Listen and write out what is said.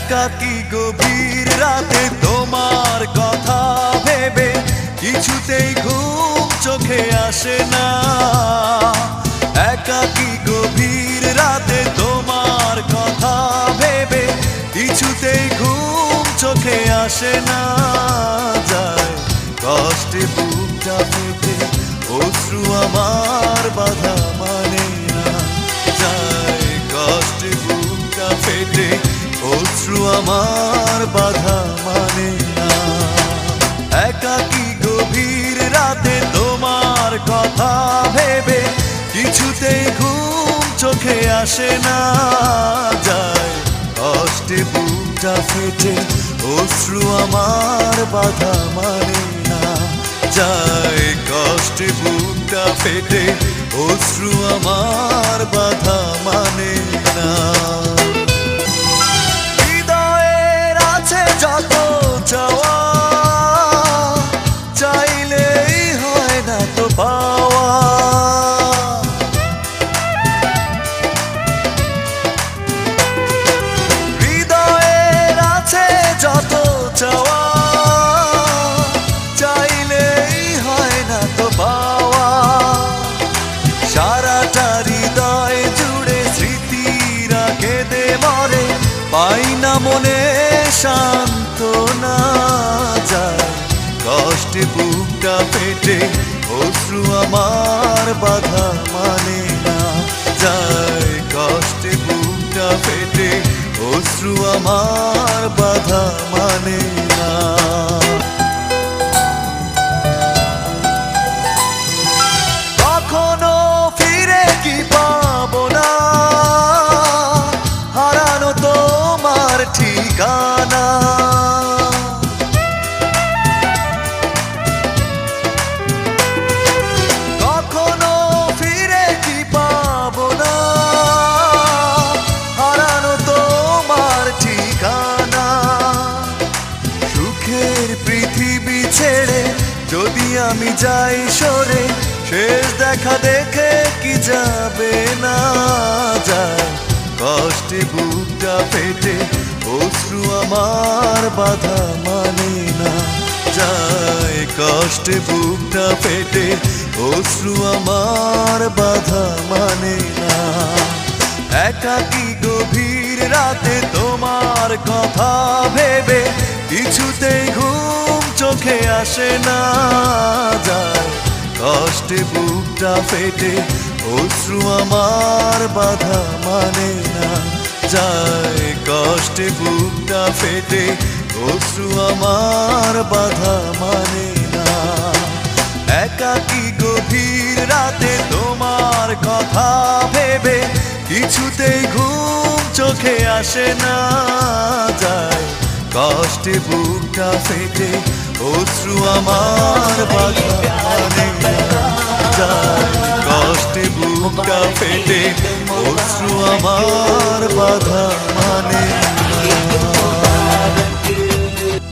একাকী গভীর রাতে তোমার কথা ভেবে কিছুতেই ঘুম চোখে আসে না। একাকী গভীর রাতে তোমার কথা ভেবে কিছুতেই ঘুম চোখে আসে না। যায় কষ্টে বুকটা ফেটে অশ্রু আমার বাধা মানে না। যায় কষ্টে বুকটা ফেটে অশ্রু আমার বাধা মানে না। একাকী গভীর রাতে তোমার কথা ভেবে কিছুতেই ঘুম চোখে আসে না। যায় কষ্টে বুকটা ফেটে অশ্রু আমার বাধা মানে না। যায় কষ্টে বুকটা ফেটে অশ্রু আমার বাধা মানে না। হৃদয়ের আছে যত চাওয়া, চাইলেই হয় না তো পাওয়া। হৃদয়ের আছে যত চাওয়া, চাইলেই হয় না তো পাওয়া। সারাটা হৃদয় জুড়ে স্মৃতিরা কেঁদে মরে, পাই না মনে সান্ত্বনা। যায় কষ্টে বুকটা ফেটে অশ্রু আমার বাধা মানে না। যায় কষ্টে বুকটা ফেটে অশ্রু আমার বাধা মানে না। কখনো ফিরে কি পাবো না হারানো তোমার ঠিকানা। কখনো ফিরে কি পাবো না হারানো তোমার ঠিকানা। সুখের পৃথিবী ছেড়ে যদি আমি যাই সরে, শেষ দেখা দেখে কি যাবে না। যায় কষ্টে বুকটা ফেটে অশ্রু আমার বাধা মানে না। যায় কষ্টে বুকটা ফেটে অশ্রু আমার বাধা মানে না। একাকী গভীর রাতে তোমার কথা ভেবে কিছুতেই ঘুম চোখে আসে না। যায় কষ্টে বুকটা ফেটে অশ্রু আমার বাধা মানে না। যায় কষ্টে বুকটা ফেটে অশ্রু আমার বাধা মানে না। একাকী গভীর রাতে তোমার কথা ভেবে কিছুতেই ঘুম চোখে আসে না। যায় কষ্টে বুকটা ফেটে অশ্রু আমার বাধা মানে না। যায় কষ্টে বুকটা ফেটে অশ্রু আমার বাধা।